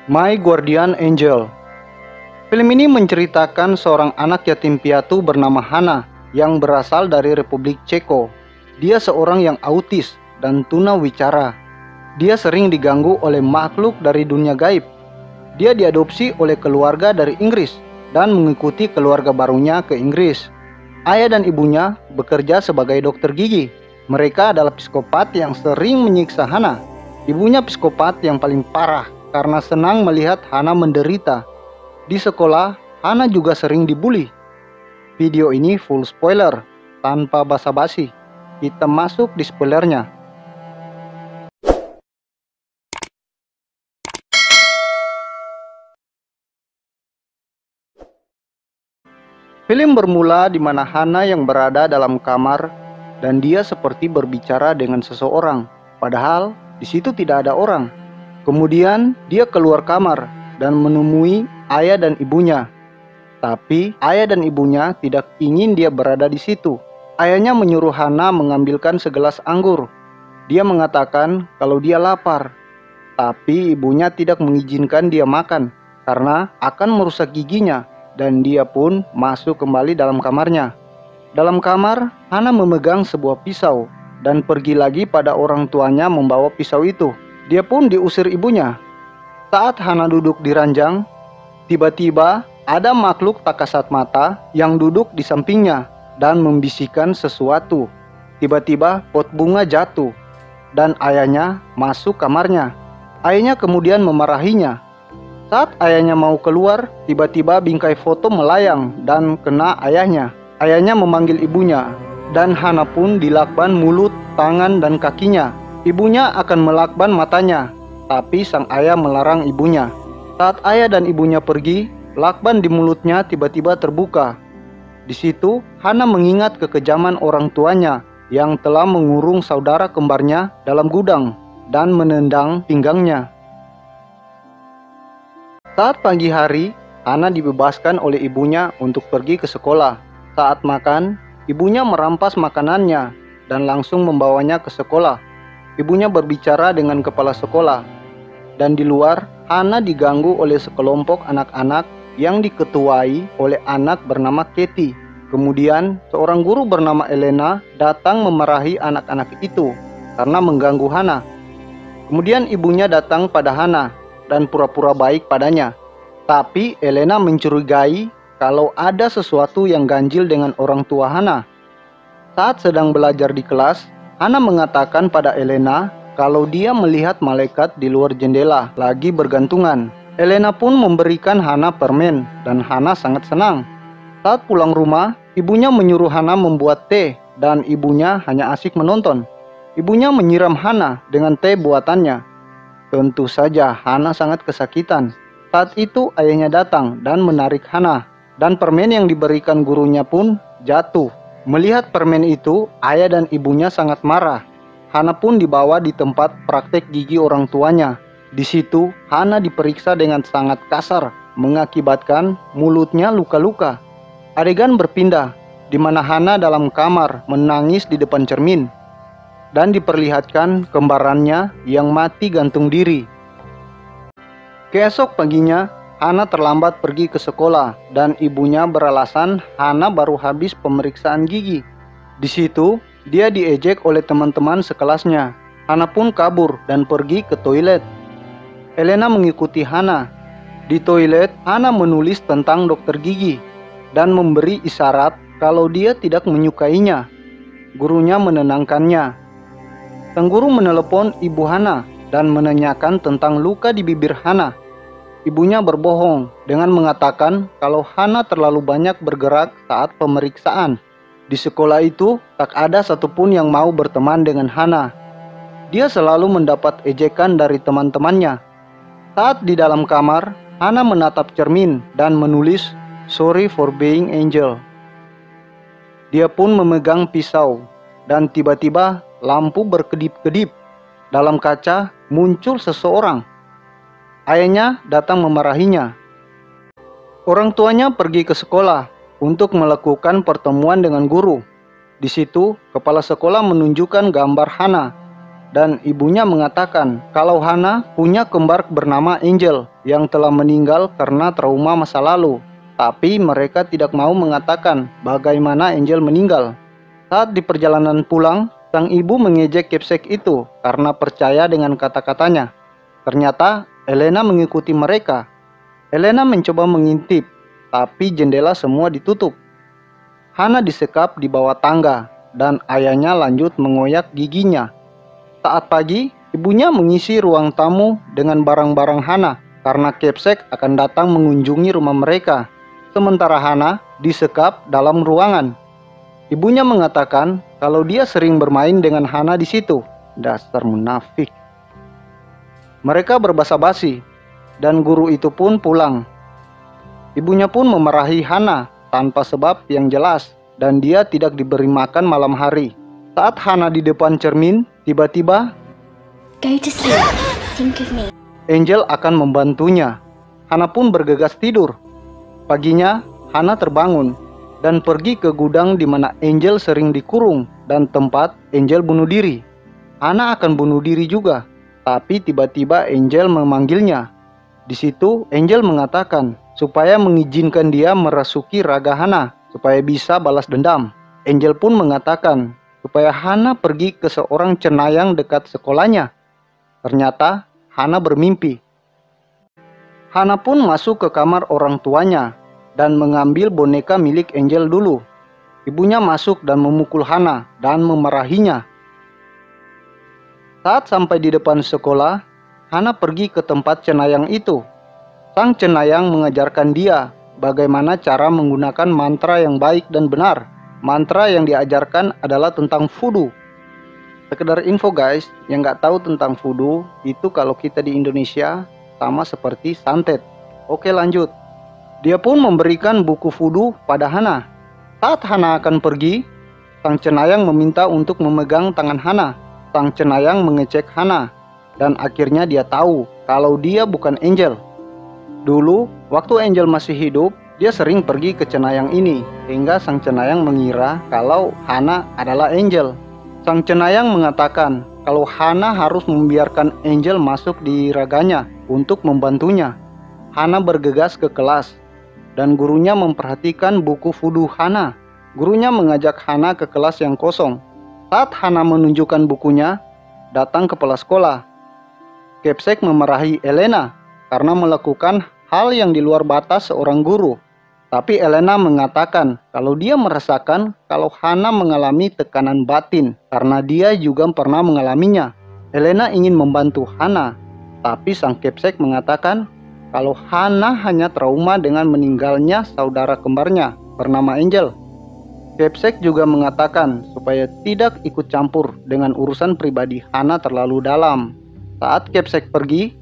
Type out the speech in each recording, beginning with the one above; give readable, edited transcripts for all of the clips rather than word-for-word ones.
My Guardian Angel. Film ini menceritakan seorang anak yatim piatu bernama Hana yang berasal dari Republik Ceko. Dia seorang yang autis dan tunawicara. Dia sering diganggu oleh makhluk dari dunia gaib. Dia diadopsi oleh keluarga dari Inggris dan mengikuti keluarga barunya ke Inggris. Ayah dan ibunya bekerja sebagai dokter gigi. Mereka adalah psikopat yang sering menyiksa Hana. Ibunya psikopat yang paling parah karena senang melihat Hana menderita. Di sekolah, Hana juga sering dibully. Video ini full spoiler, tanpa basa-basi. Kita masuk di spoilernya. Film bermula di mana Hana yang berada dalam kamar dan dia seperti berbicara dengan seseorang, padahal di situ tidak ada orang. Kemudian dia keluar kamar dan menemui ayah dan ibunya. Tapi ayah dan ibunya tidak ingin dia berada di situ. Ayahnya menyuruh Hana mengambilkan segelas anggur. Dia mengatakan kalau dia lapar. Tapi ibunya tidak mengizinkan dia makan karena akan merusak giginya. Dan dia pun masuk kembali dalam kamarnya. Dalam kamar, Hana memegang sebuah pisau dan pergi lagi pada orang tuanya membawa pisau itu. Dia pun diusir ibunya. Saat Hana duduk di ranjang, tiba-tiba ada makhluk tak kasat mata yang duduk di sampingnya dan membisikkan sesuatu. Tiba-tiba pot bunga jatuh dan ayahnya masuk kamarnya. Ayahnya kemudian memarahinya. Saat ayahnya mau keluar, tiba-tiba bingkai foto melayang dan kena ayahnya. Ayahnya memanggil ibunya, dan Hana pun dilakban mulut, tangan, dan kakinya. Ibunya akan melakban matanya, tapi sang ayah melarang ibunya. Saat ayah dan ibunya pergi, lakban di mulutnya tiba-tiba terbuka. Di situ, Hana mengingat kekejaman orang tuanya yang telah mengurung saudara kembarnya dalam gudang dan menendang pinggangnya. Saat pagi hari, Hana dibebaskan oleh ibunya untuk pergi ke sekolah. Saat makan, ibunya merampas makanannya dan langsung membawanya ke sekolah. Ibunya berbicara dengan kepala sekolah. Dan di luar, Hana diganggu oleh sekelompok anak-anak yang diketuai oleh anak bernama Katie. Kemudian, seorang guru bernama Elena datang memarahi anak-anak itu karena mengganggu Hana. Kemudian ibunya datang pada Hana dan pura-pura baik padanya. Tapi Elena mencurigai kalau ada sesuatu yang ganjil dengan orang tua Hana. Saat sedang belajar di kelas, Hana mengatakan pada Elena kalau dia melihat malaikat di luar jendela lagi bergantungan. Elena pun memberikan Hana permen dan Hana sangat senang. Saat pulang rumah, ibunya menyuruh Hana membuat teh dan ibunya hanya asik menonton. Ibunya menyiram Hana dengan teh buatannya. Tentu saja Hana sangat kesakitan. Saat itu ayahnya datang dan menarik Hana, dan permen yang diberikan gurunya pun jatuh. Melihat permen itu, ayah dan ibunya sangat marah. Hana pun dibawa di tempat praktek gigi orang tuanya. Di situ, Hana diperiksa dengan sangat kasar, mengakibatkan mulutnya luka-luka. Adegan berpindah, di mana Hana dalam kamar menangis di depan cermin. Dan diperlihatkan kembarannya yang mati gantung diri. Keesok paginya, Hana terlambat pergi ke sekolah dan ibunya beralasan Hana baru habis pemeriksaan gigi. Di situ, dia diejek oleh teman-teman sekelasnya. Hana pun kabur dan pergi ke toilet. Elena mengikuti Hana. Di toilet, Hana menulis tentang dokter gigi dan memberi isyarat kalau dia tidak menyukainya. Gurunya menenangkannya. Sang guru menelepon ibu Hana dan menanyakan tentang luka di bibir Hana. Ibunya berbohong dengan mengatakan kalau Hana terlalu banyak bergerak saat pemeriksaan. Di sekolah itu tak ada satupun yang mau berteman dengan Hana. Dia selalu mendapat ejekan dari teman-temannya. Saat di dalam kamar, Hana menatap cermin dan menulis "Sorry for being angel". Dia pun memegang pisau dan tiba-tiba lampu berkedip-kedip. Dalam kaca muncul seseorang. Ayahnya datang memarahinya. Orang tuanya pergi ke sekolah untuk melakukan pertemuan dengan guru. Di situ, kepala sekolah menunjukkan gambar Hana dan ibunya mengatakan kalau Hana punya kembar bernama Angel yang telah meninggal karena trauma masa lalu. Tapi mereka tidak mau mengatakan bagaimana Angel meninggal. Saat di perjalanan pulang, sang ibu mengejek Kepsek itu karena percaya dengan kata-katanya. Ternyata Elena mengikuti mereka. Elena mencoba mengintip, tapi jendela semua ditutup. Hana disekap di bawah tangga dan ayahnya lanjut mengoyak giginya. Saat pagi, ibunya mengisi ruang tamu dengan barang-barang Hana karena Kepsek akan datang mengunjungi rumah mereka. Sementara Hana disekap dalam ruangan. Ibunya mengatakan kalau dia sering bermain dengan Hana di situ. Dasar munafik. Mereka berbasa-basi dan guru itu pun pulang. Ibunya pun memarahi Hana tanpa sebab yang jelas dan dia tidak diberi makan malam hari. Saat Hana di depan cermin, tiba-tiba Go to sleep. Think of me. Angel akan membantunya. Hana pun bergegas tidur. Paginya, Hana terbangun dan pergi ke gudang di mana Angel sering dikurung dan tempat Angel bunuh diri. Hana akan bunuh diri juga, tapi tiba-tiba Angel memanggilnya. Di situ, Angel mengatakan supaya mengizinkan dia merasuki raga Hana supaya bisa balas dendam. Angel pun mengatakan supaya Hana pergi ke seorang cenayang dekat sekolahnya. Ternyata Hana bermimpi. Hana pun masuk ke kamar orang tuanya dan mengambil boneka milik Angel dulu. Ibunya masuk dan memukul Hana dan memarahinya. Saat sampai di depan sekolah, Hana pergi ke tempat cenayang itu. Sang cenayang mengajarkan dia bagaimana cara menggunakan mantra yang baik dan benar. Mantra yang diajarkan adalah tentang voodoo. Sekedar info guys, yang nggak tahu tentang voodoo, itu kalau kita di Indonesia sama seperti santet. Oke lanjut. Dia pun memberikan buku voodoo pada Hana. Saat Hana akan pergi, sang cenayang meminta untuk memegang tangan Hana. Sang cenayang mengecek Hana, dan akhirnya dia tahu kalau dia bukan Angel. Dulu, waktu Angel masih hidup, dia sering pergi ke cenayang ini, hingga sang cenayang mengira kalau Hana adalah Angel. Sang cenayang mengatakan kalau Hana harus membiarkan Angel masuk di raganya untuk membantunya. Hana bergegas ke kelas, dan gurunya memperhatikan buku voodoo Hana. Gurunya mengajak Hana ke kelas yang kosong. Saat Hana menunjukkan bukunya, datang kepala sekolah. Kepsek memarahi Elena karena melakukan hal yang di luar batas seorang guru. Tapi Elena mengatakan kalau dia merasakan kalau Hana mengalami tekanan batin karena dia juga pernah mengalaminya. Elena ingin membantu Hana, tapi sang Kepsek mengatakan kalau Hana hanya trauma dengan meninggalnya saudara kembarnya bernama Angel. Kepsek juga mengatakan supaya tidak ikut campur dengan urusan pribadi Hana terlalu dalam. Saat Kepsek pergi,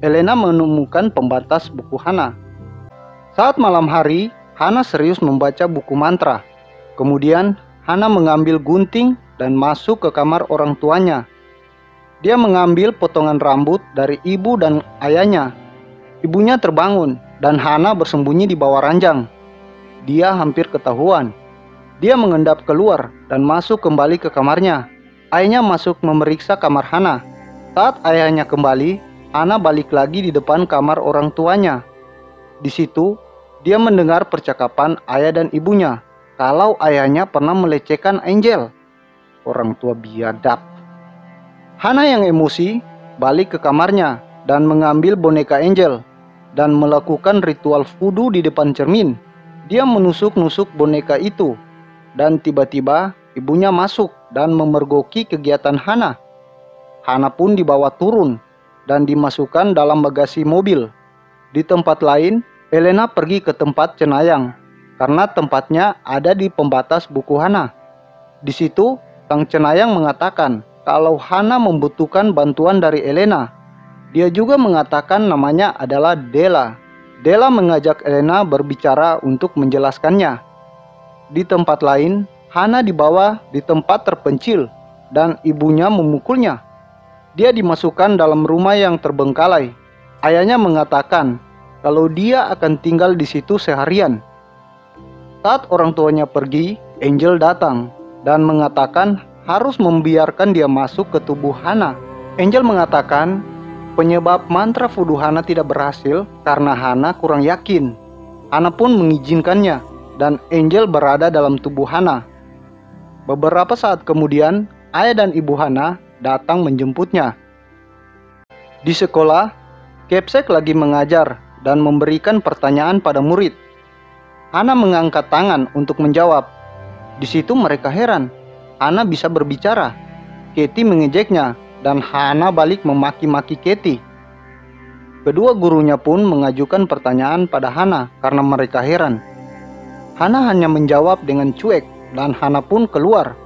Elena menemukan pembatas buku Hana. Saat malam hari, Hana serius membaca buku mantra. Kemudian, Hana mengambil gunting dan masuk ke kamar orang tuanya. Dia mengambil potongan rambut dari ibu dan ayahnya. Ibunya terbangun dan Hana bersembunyi di bawah ranjang. Dia hampir ketahuan. Dia mengendap keluar dan masuk kembali ke kamarnya. Ayahnya masuk memeriksa kamar Hana. Saat ayahnya kembali, Hana balik lagi di depan kamar orang tuanya. Di situ, dia mendengar percakapan ayah dan ibunya kalau ayahnya pernah melecehkan Angel. Orang tua biadab. Hana yang emosi balik ke kamarnya dan mengambil boneka Angel dan melakukan ritual voodoo di depan cermin. Dia menusuk-nusuk boneka itu dan tiba-tiba ibunya masuk dan memergoki kegiatan Hana. Hana pun dibawa turun dan dimasukkan dalam bagasi mobil. Di tempat lain, Elena pergi ke tempat cenayang karena tempatnya ada di pembatas buku Hana. Di situ, sang cenayang mengatakan kalau Hana membutuhkan bantuan dari Elena. Dia juga mengatakan namanya adalah Della. Della mengajak Elena berbicara untuk menjelaskannya. Di tempat lain, Hana dibawa di tempat terpencil dan ibunya memukulnya. Dia dimasukkan dalam rumah yang terbengkalai. Ayahnya mengatakan kalau dia akan tinggal di situ seharian. Saat orang tuanya pergi, Angel datang dan mengatakan harus membiarkan dia masuk ke tubuh Hana. Angel mengatakan Penyebab mantra vudu Hana tidak berhasil karena Hana kurang yakin. Hana pun mengizinkannya dan Angel berada dalam tubuh Hana. Beberapa saat kemudian, ayah dan ibu Hana datang menjemputnya. Di sekolah, Kepsek lagi mengajar dan memberikan pertanyaan pada murid. Hana mengangkat tangan untuk menjawab. Di situ mereka heran, Hana bisa berbicara. Katie mengejeknya dan Hana balik memaki-maki Katie. Kedua gurunya pun mengajukan pertanyaan pada Hana karena mereka heran. Hana hanya menjawab dengan cuek dan Hana pun keluar.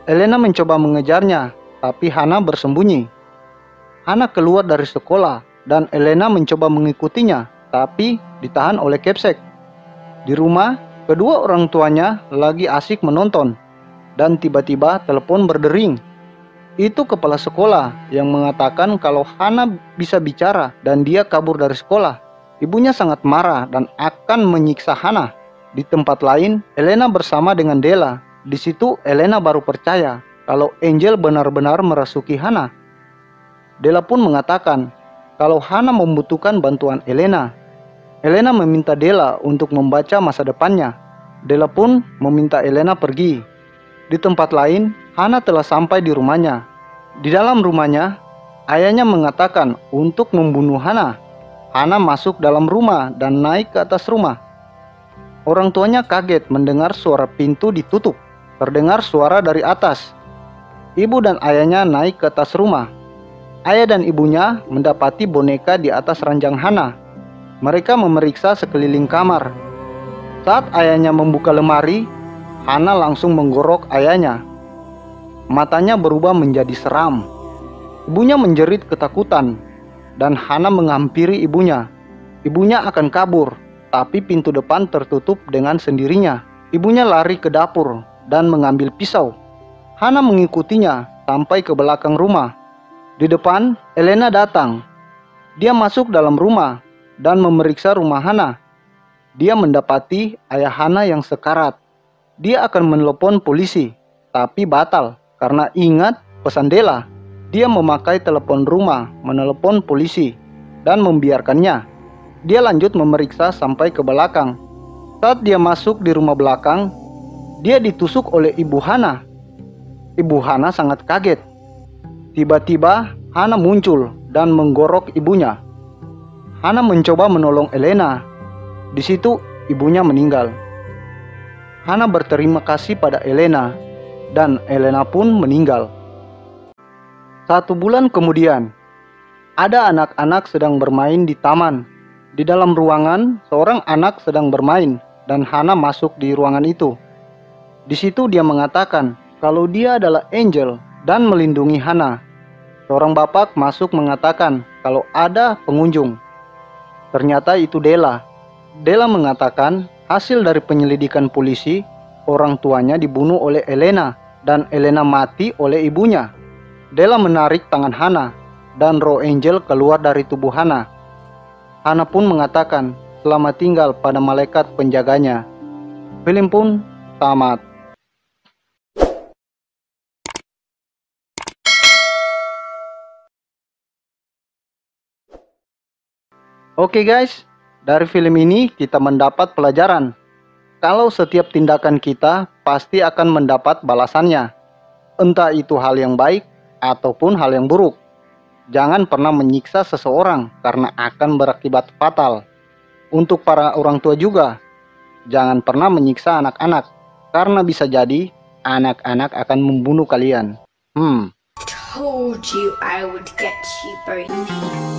Elena mencoba mengejarnya, tapi Hana bersembunyi. Hana keluar dari sekolah dan Elena mencoba mengikutinya, tapi ditahan oleh Kepsek. Di rumah, kedua orang tuanya lagi asik menonton dan tiba-tiba telepon berdering. Itu kepala sekolah yang mengatakan kalau Hana bisa bicara dan dia kabur dari sekolah. Ibunya sangat marah dan akan menyiksa Hana. Di tempat lain, Elena bersama dengan Della. Di situ Elena baru percaya kalau Angel benar-benar merasuki Hana. Della pun mengatakan kalau Hana membutuhkan bantuan Elena. Elena meminta Della untuk membaca masa depannya. Della pun meminta Elena pergi. Di tempat lain, Hana telah sampai di rumahnya. Di dalam rumahnya, ayahnya mengatakan untuk membunuh Hana. Hana masuk dalam rumah dan naik ke atas rumah. Orang tuanya kaget mendengar suara pintu ditutup. Terdengar suara dari atas. Ibu dan ayahnya naik ke atas rumah. Ayah dan ibunya mendapati boneka di atas ranjang Hana. Mereka memeriksa sekeliling kamar. Saat ayahnya membuka lemari, Hana langsung menggorok ayahnya. Matanya berubah menjadi seram. Ibunya menjerit ketakutan dan Hana menghampiri ibunya. Ibunya akan kabur, tapi pintu depan tertutup dengan sendirinya. Ibunya lari ke dapur dan mengambil pisau. Hana mengikutinya sampai ke belakang rumah. Di depan, Elena datang. Dia masuk dalam rumah dan memeriksa rumah Hana. Dia mendapati ayah Hana yang sekarat. Dia akan menelepon polisi, tapi batal karena ingat pesan Della. Dia memakai telepon rumah menelepon polisi dan membiarkannya. Dia lanjut memeriksa sampai ke belakang. Saat dia masuk di rumah belakang, dia ditusuk oleh ibu Hana. Ibu Hana sangat kaget. Tiba-tiba Hana muncul dan menggorok ibunya. Hana mencoba menolong Elena. Di situ ibunya meninggal. Hana berterima kasih pada Elena dan Elena pun meninggal. 1 bulan kemudian, ada anak-anak sedang bermain di taman. Di dalam ruangan, seorang anak sedang bermain dan Hana masuk di ruangan itu. Di situ dia mengatakan kalau dia adalah Angel dan melindungi Hana. Seorang bapak masuk mengatakan kalau ada pengunjung. Ternyata itu Della. Della mengatakan hasil dari penyelidikan polisi, orang tuanya dibunuh oleh Elena dan Elena mati oleh ibunya. Della menarik tangan Hana dan roh Angel keluar dari tubuh Hana. Hana pun mengatakan selamat tinggal pada malaikat penjaganya. Film pun tamat. Oke guys, dari film ini kita mendapat pelajaran. Kalau setiap tindakan kita pasti akan mendapat balasannya. Entah itu hal yang baik ataupun hal yang buruk. Jangan pernah menyiksa seseorang karena akan berakibat fatal. Untuk para orang tua juga, jangan pernah menyiksa anak-anak karena bisa jadi anak-anak akan membunuh kalian. Told you I would get you both.